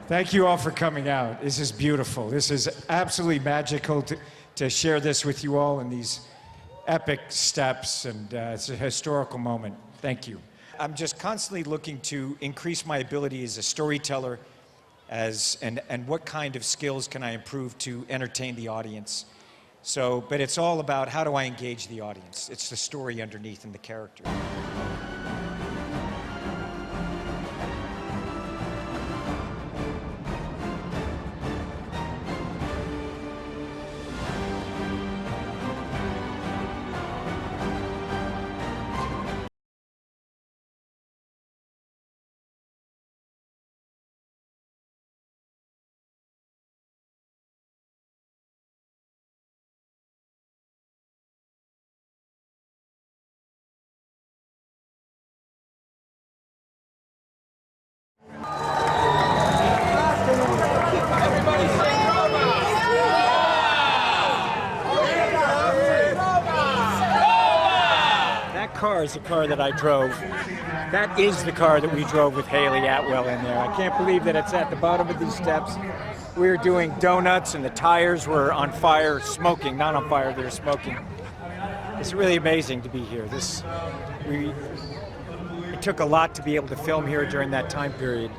Thank you all for coming out. This is beautiful. This is absolutely magical to share this with you all in these epic steps, and it's a historical moment. Thank you. I'm just constantly looking to increase my ability as a storyteller, and what kind of skills can I improve to entertain the audience. But it's all about how do I engage the audience. It's the story underneath and the character. That car is the car that I drove. That is the car that we drove with Hayley Atwell in there. I can't believe that it's at the bottom of these steps. We were doing donuts and the tires were on fire, smoking, not on fire, they were smoking. It's really amazing to be here. It took a lot to be able to film here during that time period.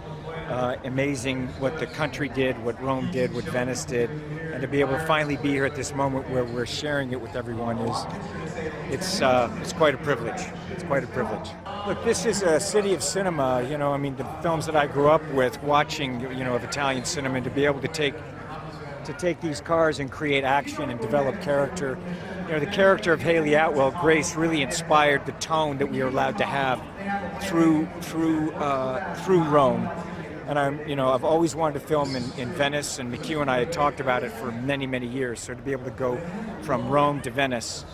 Amazing what the country did, what Rome did, what Venice did, and to be able to finally be here at this moment where we're sharing it with everyone it's quite a privilege. It's quite a privilege. Look, this is a city of cinema. You know, I mean, the films that I grew up with, watching, you know, of Italian cinema, and to be able to take these cars and create action and develop character. You know, the character of Hayley Atwell, Grace, really inspired the tone that we are allowed to have through Rome. And I've always wanted to film in Venice, and McHugh and I had talked about it for many, many years. So to be able to go from Rome to Venice,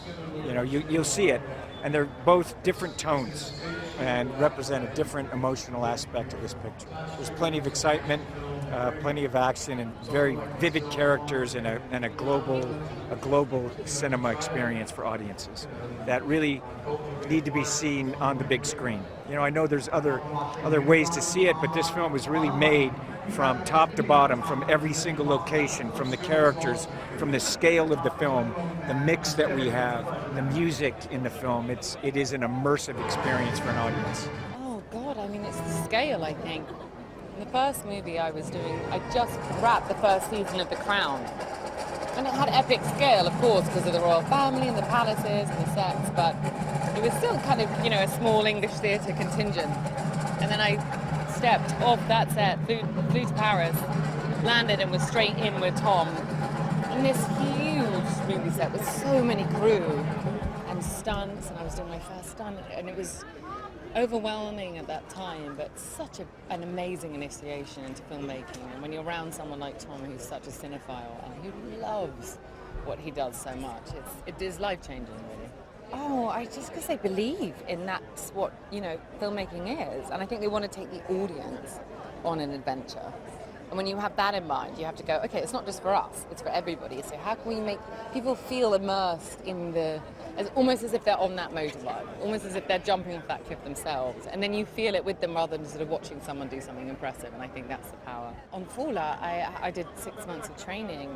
you know, you'll see it. And they're both different tones and represent a different emotional aspect of this picture. There's plenty of excitement, plenty of action, and very vivid characters, and a global cinema experience for audiences that really need to be seen on the big screen. You know, I know there's other ways to see it, but this film was really made from top to bottom, from every single location, from the characters, from the scale of the film, the mix that we have, the music in the film. It is an immersive experience for an audience. Oh God, I mean, it's the scale, I think. In the first movie I just wrapped the first season of The Crown. And it had epic scale, of course, because of the royal family and the palaces and the sets, but it was still kind of, you know, a small English theatre contingent. And then I stepped off that set, flew to Paris, landed and was straight in with Tom. And this huge movie set with so many crew and stunts, and I was doing my first stunt, and it was overwhelming at that time, but such an amazing initiation into filmmaking. And when you're around someone like Tom, who's such a cinephile and who loves what he does so much, it is life-changing, really. Oh, because they believe in that's what, you know, filmmaking is. And I think they want to take the audience on an adventure. And when you have that in mind, you have to go, okay, it's not just for us, it's for everybody. So how can we make people feel immersed in almost as if they're on that motorbike, almost as if they're jumping off that cliff themselves. And then you feel it with them rather than sort of watching someone do something impressive. And I think that's the power. On Faller, I did 6 months of training.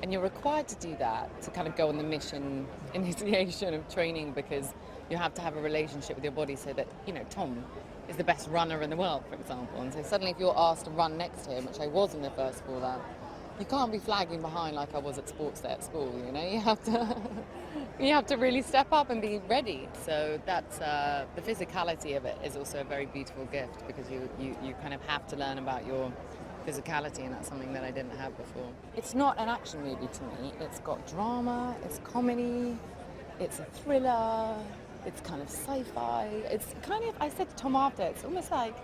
And you're required to do that, to kind of go on the mission initiation of training, because you have to have a relationship with your body so that, you know, Tom is the best runner in the world, for example. And so suddenly if you're asked to run next to him, which I was in the first Faller, you can't be flagging behind like I was at sports day at school, you know? You have to really step up and be ready. So that's, the physicality of it is also a very beautiful gift, because you kind of have to learn about your physicality, and that's something that I didn't have before. It's not an action movie to me. It's got drama, it's comedy, it's a thriller, it's kind of sci-fi. It's kind of, I said to Tom after, it's almost like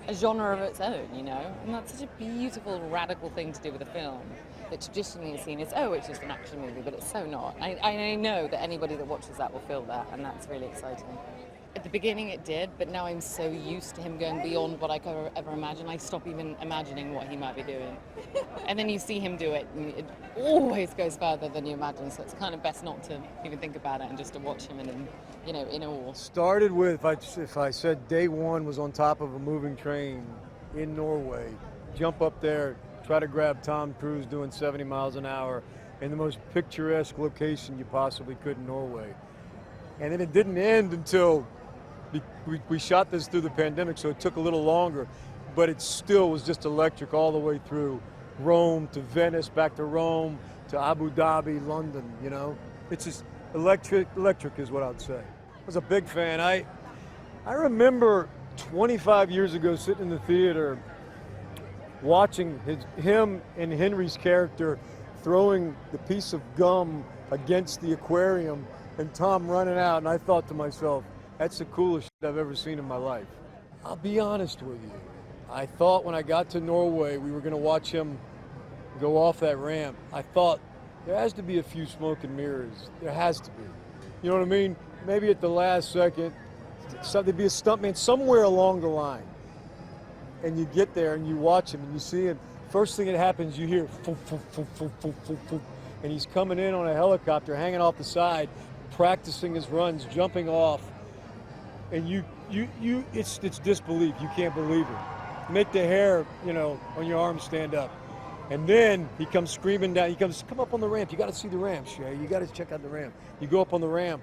a genre of its own, you know? And that's such a beautiful, radical thing to do with a film that traditionally is seen as, oh, it's just an action movie, but it's so not. I know that anybody that watches that will feel that, and that's really exciting. At the beginning it did, but now I'm so used to him going beyond what I could ever imagine, I stop even imagining what he might be doing. And then you see him do it, and it always goes further than you imagine, so it's kind of best not to even think about it and just to watch him in awe. Started with, if I said day one was on top of a moving train in Norway, jump up there, try to grab Tom Cruise doing 70 miles an hour in the most picturesque location you possibly could in Norway. And then it didn't end until we shot this through the pandemic, so it took a little longer, but it still was just electric all the way through Rome to Venice, back to Rome, to Abu Dhabi, London, you know? It's just electric is what I'd say. I was a big fan. I remember 25 years ago sitting in the theater watching him and Henry's character throwing the piece of gum against the aquarium and Tom running out, and I thought to myself, that's the coolest shit I've ever seen in my life. I'll be honest with you. I thought when I got to Norway, we were going to watch him go off that ramp. I thought there has to be a few smoke and mirrors. There has to be. You know what I mean? Maybe at the last second, there'd be a stuntman somewhere along the line. And you get there and you watch him and you see him. First thing that happens, you hear, foo, foo, foo, foo, foo, foo, foo, and he's coming in on a helicopter, hanging off the side, practicing his runs, jumping off. And it's disbelief. You can't believe it. Make the hair, you know, on your arm stand up. And then he comes screaming down. He comes, come up on the ramp. You got to see the ramp, Shea. You got to check out the ramp. You go up on the ramp,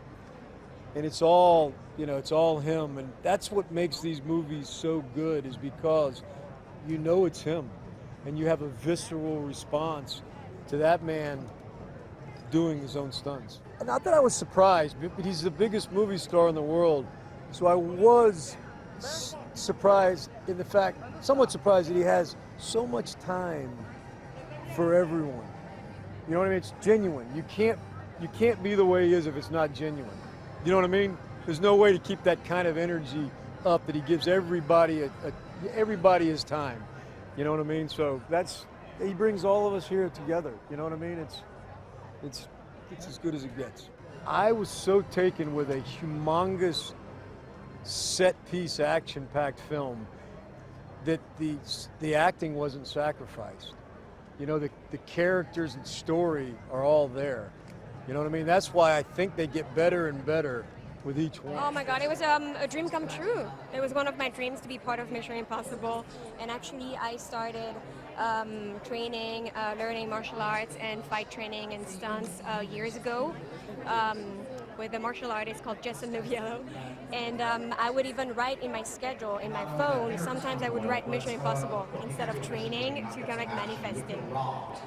and it's all, you know, it's all him. And that's what makes these movies so good, is because you know it's him, and you have a visceral response to that man doing his own stunts. Not that I was surprised, but he's the biggest movie star in the world. So I was surprised in the fact, somewhat surprised that he has so much time for everyone. You know what I mean? It's genuine. You can't be the way he is if it's not genuine. You know what I mean? There's no way to keep that kind of energy up that he gives everybody everybody his time. You know what I mean? So he brings all of us here together. You know what I mean? It's as good as it gets. I was so taken with a humongous set-piece, action-packed film that the acting wasn't sacrificed. You know, the characters and story are all there. You know what I mean? That's why I think they get better and better with each one. Oh my God, it was a dream come true. It was one of my dreams to be part of Mission Impossible. And actually I started training, learning martial arts and fight training and stunts years ago with a martial artist called Jason Noviello. And I would even write in my schedule, in my phone, sometimes I would write Mission Impossible instead of training to kind of like manifesting.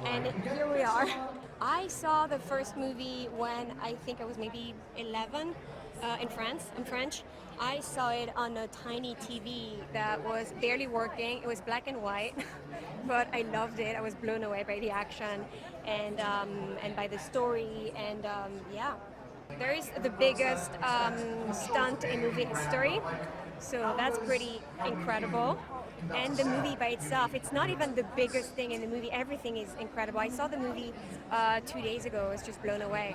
And here we are. I saw the first movie when I think I was maybe 11 in France, in French. I saw it on a tiny TV that was barely working. It was black and white, but I loved it. I was blown away by the action and by the story, and yeah. There is the biggest stunt in movie history, so that's pretty incredible. And the movie by itself, it's not even the biggest thing in the movie. Everything is incredible. I saw the movie 2 days ago. I was just blown away.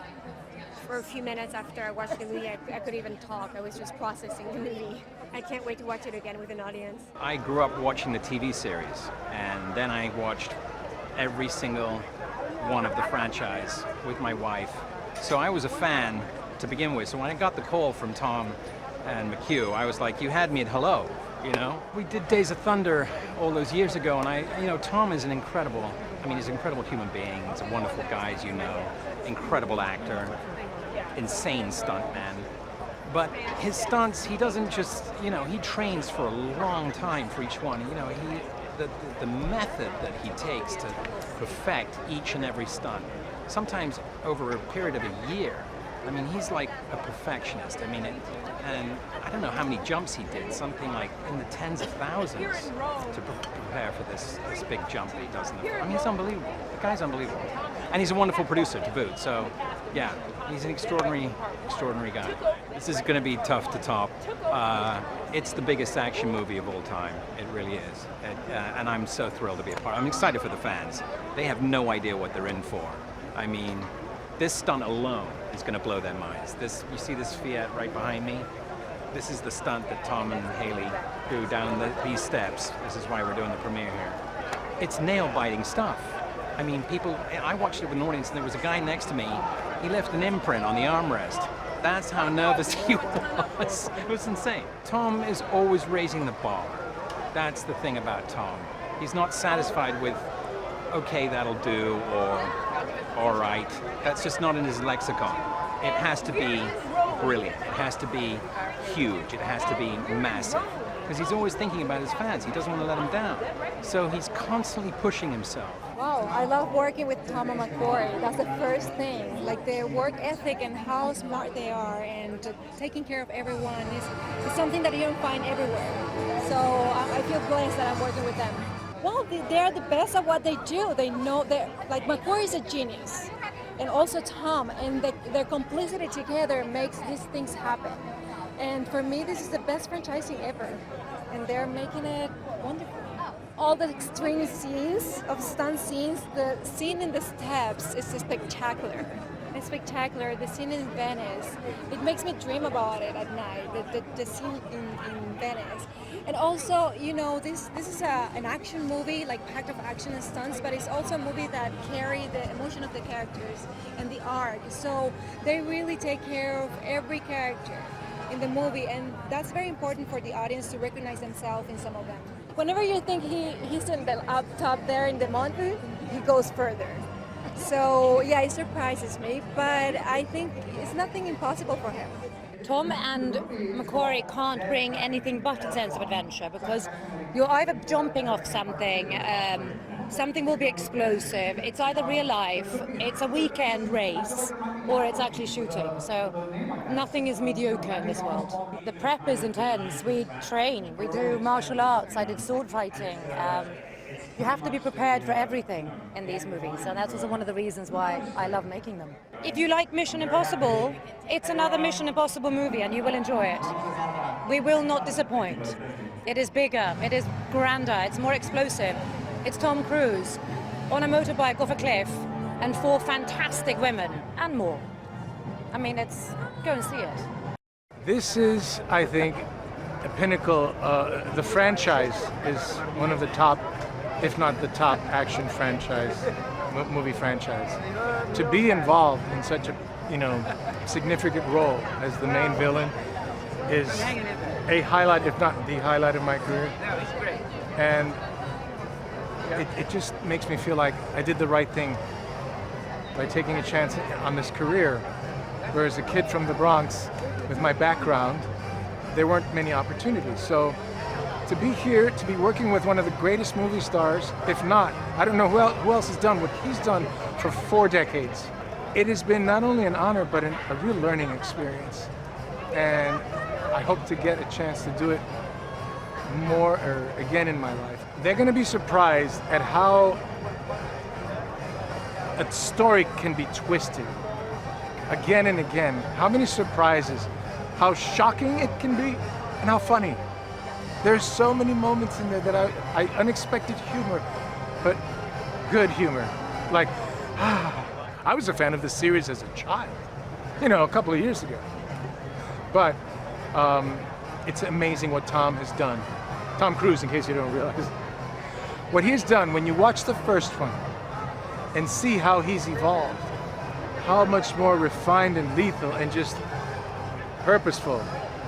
For a few minutes after I watched the movie, I couldn't even talk. I was just processing the movie. I can't wait to watch it again with an audience. I grew up watching the TV series, and then I watched every single one of the franchise with my wife. So I was a fan to begin with. So when I got the call from Tom and McHugh, I was like, you had me at hello, you know? We did Days of Thunder all those years ago, and Tom is he's an incredible human being. He's a wonderful guy, as you know, incredible actor, insane stuntman. But his stunts, he doesn't just, he trains for a long time for each one. The method that he takes to perfect each and every stunt, sometimes over a period of a year. I mean, he's like a perfectionist. And I don't know how many jumps he did, something like in the tens of thousands to prepare for this big jump that he does. He's unbelievable. The guy's unbelievable. And he's a wonderful producer to boot. So, yeah, he's an extraordinary guy. This is going to be tough to top. It's the biggest action movie of all time. It really is. And I'm so thrilled to be a part. I'm excited for the fans. They have no idea what they're in for. I mean, this stunt alone is going to blow their minds. You see this Fiat right behind me? This is the stunt that Tom and Hayley do down these steps. This is why we're doing the premiere here. It's nail-biting stuff. I mean, I watched it with an audience, and there was a guy next to me. He left an imprint on the armrest. That's how nervous he was. It was insane. Tom is always raising the bar. That's the thing about Tom. He's not satisfied with, okay, that'll do, or all right. That's just not in his lexicon. It has to be brilliant. It has to be huge. It has to be massive. Because he's always thinking about his fans. He doesn't want to let them down. So he's constantly pushing himself. Wow, I love working with Tom and McQuarrie. That's the first thing. Like their work ethic and how smart they are, and taking care of everyone is something that you don't find everywhere. So I feel blessed that I'm working with them. Well, they're the best at what they do. They know they're like McQuarrie is a genius, and also Tom, and their complicity together makes these things happen. And for me, this is the best franchising ever, and they're making it wonderful. All the extreme scenes of stunt scenes, the scene in the steps is spectacular. It's spectacular. The scene in Venice, it makes me dream about it at night. The scene in Venice, and also, you know, this is an action movie, like packed of action and stunts, but it's also a movie that carry the emotion of the characters and the arc. So they really take care of every character in the movie, and that's very important for the audience to recognize themselves in some of them. Whenever you think he's in the up top there in the mountain, he goes further. So yeah, it surprises me, but I think it's nothing impossible for him. Tom and McQuarrie can't bring anything but a sense of adventure, because you're either jumping off something, something will be explosive, it's either real life, it's a weekend race, or it's actually shooting. So nothing is mediocre in this world. The prep is intense. We train, we do martial arts, I did sword fighting. You have to be prepared for everything in these movies, and that's also one of the reasons why I love making them. If you like Mission Impossible, it's another Mission Impossible movie and you will enjoy it. We will not disappoint. It is bigger, it is grander, it's more explosive. It's Tom Cruise on a motorbike off a cliff and 4 fantastic women and more. I mean, go and see it. This is, I think, a pinnacle. The franchise is one of the top, if not the top, action franchise, movie franchise. To be involved in such a, significant role as the main villain is a highlight, if not the highlight of my career. And it just makes me feel like I did the right thing by taking a chance on this career. Whereas a kid from the Bronx, with my background, there weren't many opportunities. So to be here, to be working with one of the greatest movie stars, if not, I don't know who else has done what he's done for 4 decades. It has been not only an honor, but a real learning experience. And I hope to get a chance to do it more or again in my life. They're going to be surprised at how a story can be twisted again and again. How many surprises, how shocking it can be, and how funny. There's so many moments in there that I unexpected humor, but good humor. Like, I was a fan of the series as a child, a couple of years ago. But it's amazing what Tom has done. Tom Cruise, in case you don't realize. What he's done, when you watch the first one and see how he's evolved, how much more refined and lethal and just purposeful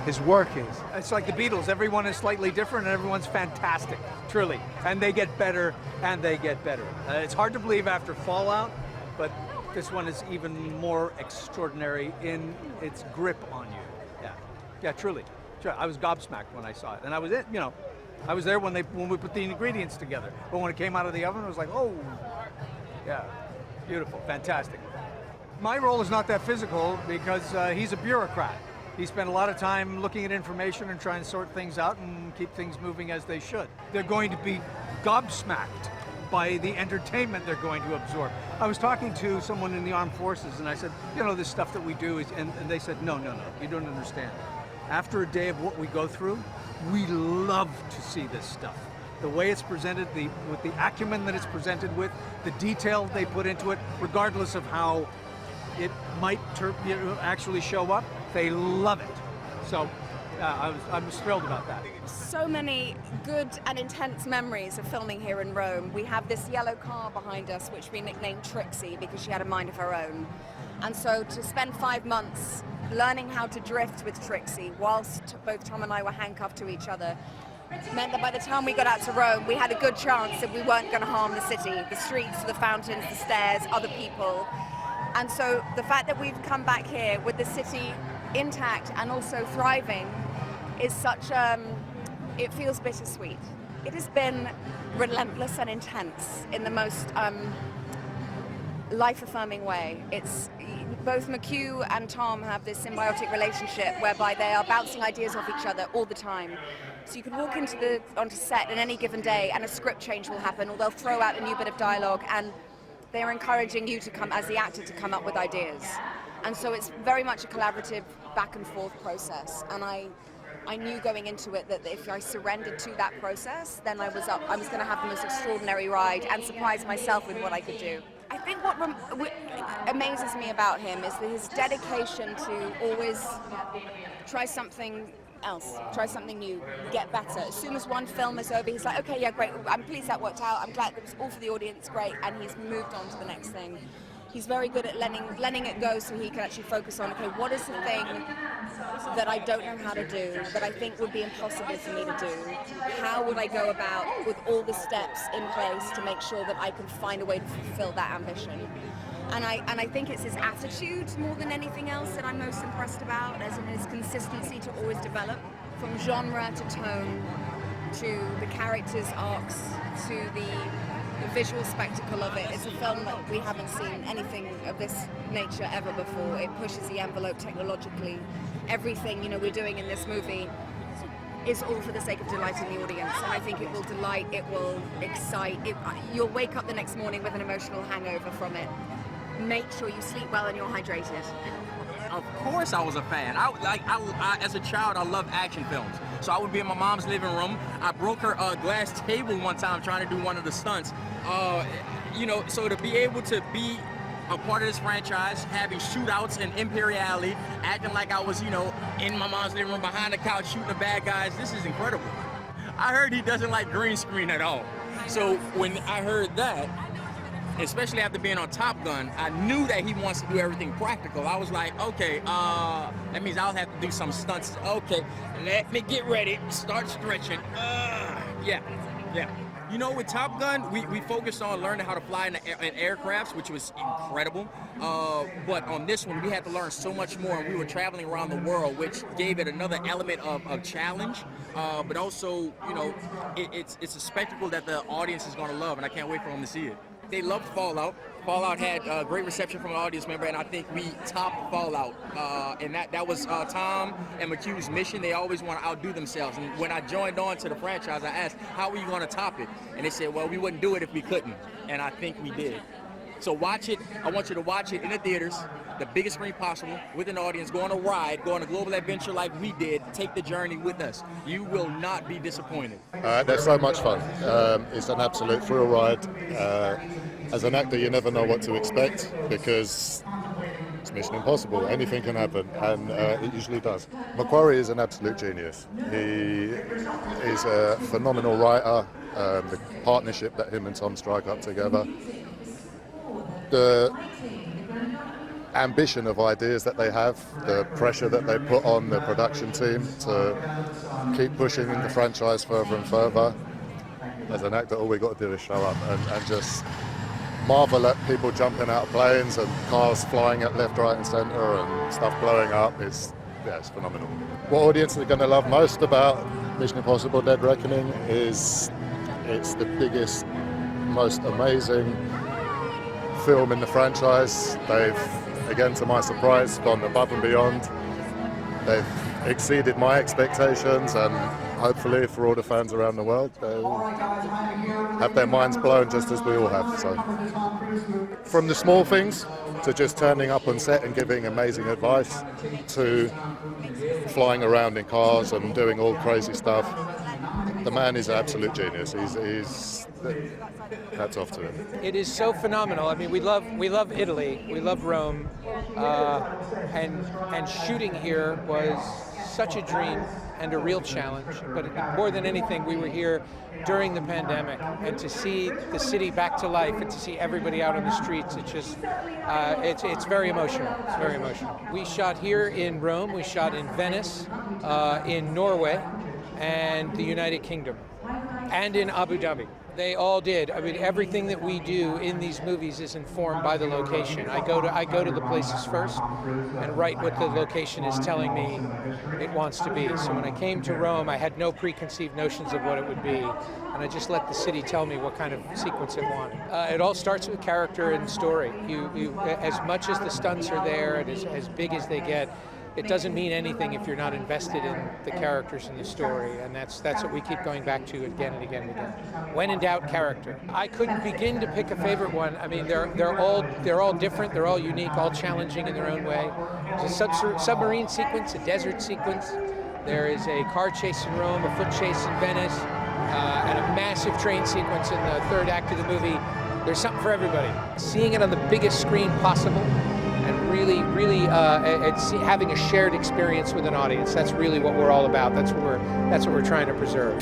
his work is. It's like the Beatles. Everyone is slightly different and everyone's fantastic, truly. And they get better and they get better. It's hard to believe after Fallout, but this one is even more extraordinary in its grip on you. Yeah, truly. I was gobsmacked when I saw it. And I was I was there when we put the ingredients together. But when it came out of the oven, it was like, oh, yeah, beautiful, fantastic. My role is not that physical because he's a bureaucrat. He spent a lot of time looking at information and trying to sort things out and keep things moving as they should. They're going to be gobsmacked by the entertainment they're going to absorb. I was talking to someone in the armed forces and I said, this stuff that we do is, and they said, no, you don't understand. After a day of what we go through, we love to see this stuff. The way it's presented, with the acumen that it's presented with, the detail they put into it, regardless of how it might actually show up, they love it. So I was thrilled about that. So many good and intense memories of filming here in Rome. We have this yellow car behind us, which we nicknamed Trixie because she had a mind of her own. And so to spend 5 months learning how to drift with Trixie whilst both Tom and I were handcuffed to each other meant that by the time we got out to Rome, we had a good chance that we weren't going to harm the city, the streets, the fountains, the stairs, other people. And so the fact that we've come back here with the city intact and also thriving is such, it feels bittersweet. It has been relentless and intense in the most life-affirming way. It's both McHugh and Tom have this symbiotic relationship whereby they are bouncing ideas off each other all the time. So you can walk onto set on any given day and a script change will happen, or they'll throw out a new bit of dialogue, and they are encouraging you to come, as the actor, to come up with ideas. And so it's very much a collaborative back and forth process. And I knew going into it that if I surrendered to that process, then I was going to have the most extraordinary ride and surprise myself with what I could do. I think what amazes me about him is his dedication to always try something else, try something new, get better. As soon as one film is over, he's like, okay, yeah, great, I'm pleased that worked out, I'm glad it was all for the audience, great, and he's moved on to the next thing. He's very good at letting it go so he can actually focus on, okay, what is the thing that I don't know how to do, that I think would be impossible for me to do? How would I go about with all the steps in place to make sure that I can find a way to fulfill that ambition? And I think it's his attitude more than anything else that I'm most impressed about, as in his consistency to always develop, from genre to tone, to the characters' arcs, to the visual spectacle of it. It's a film that we haven't seen anything of this nature ever before. It pushes the envelope technologically. Everything, we're doing in this movie is all for the sake of delighting the audience. And I think it will delight, it will excite. You'll wake up the next morning with an emotional hangover from it. Make sure you sleep well and you're hydrated. Of course I was a fan. I as a child, I loved action films. So I would be in my mom's living room. I broke her glass table one time trying to do one of the stunts. So to be able to be a part of this franchise, having shootouts in Imperial Alley, acting like I was, in my mom's living room behind the couch shooting the bad guys, this is incredible. I heard he doesn't like green screen at all. So when I heard that, especially after being on Top Gun, I knew that he wants to do everything practical. I was like, okay, that means I'll have to do some stunts. Okay, let me get ready, start stretching. Yeah. With Top Gun, we focused on learning how to fly in aircrafts, which was incredible. But on this one, we had to learn so much more, and we were traveling around the world, which gave it another element of challenge. But also, it's a spectacle that the audience is going to love, and I can't wait for them to see it. They loved Fallout. Fallout had great reception from an audience member, and I think we topped Fallout. And that was Tom and McHugh's mission. They always want to outdo themselves. And when I joined on to the franchise, I asked, how are you going to top it? And they said, well, we wouldn't do it if we couldn't. And I think we did. So watch it. I want you to watch it in the theaters, the biggest screen possible, with an audience, go on a ride, go on a global adventure like we did, take the journey with us. You will not be disappointed. They're so much fun. It's an absolute thrill ride. As an actor, you never know what to expect because it's Mission Impossible. Anything can happen, and it usually does. McQuarrie is an absolute genius. He is a phenomenal writer. The partnership that him and Tom strike up together. The ambition of ideas that they have, the pressure that they put on the production team to keep pushing the franchise further and further. As an actor, all we got to do is show up and just marvel at people jumping out of planes and cars flying at left, right and centre and stuff blowing up. It's phenomenal. What audience are going to love most about Mission Impossible Dead Reckoning is it's the biggest, most amazing film in the franchise. They've, again to my surprise, gone above and beyond. They've exceeded my expectations, and hopefully for all the fans around the world, they'll have their minds blown just as we all have. So, from the small things to just turning up on set and giving amazing advice, to flying around in cars and doing all crazy stuff, the man is an absolute genius. He's hats off to him. It is so phenomenal. I mean, we love Italy, we love Rome, and shooting here was such a dream and a real challenge. But more than anything, we were here during the pandemic, and to see the city back to life and to see everybody out on the streets, it's just, it's very emotional. It's very emotional. We shot here in Rome, we shot in Venice, in Norway, and the United Kingdom, and in Abu Dhabi. They all did. I mean, everything that we do in these movies is informed by the location. I go to the places first and write what the location is telling me it wants to be. So when I came to Rome, I had no preconceived notions of what it would be, and I just let the city tell me what kind of sequence it wanted. It all starts with character and story. You as much as the stunts are there and as big as they get, it doesn't mean anything if you're not invested in the characters and the story, and that's what we keep going back to again and again and again. When in doubt, character. I couldn't begin to pick a favorite one. I mean, they're all different, they're all unique, all challenging in their own way. There's a submarine sequence, a desert sequence. There is a car chase in Rome, a foot chase in Venice, and a massive train sequence in the third act of the movie. There's something for everybody. Seeing it on the biggest screen possible, and really it's having a shared experience with an audience. That's really what we're all about. That's what we're trying to preserve.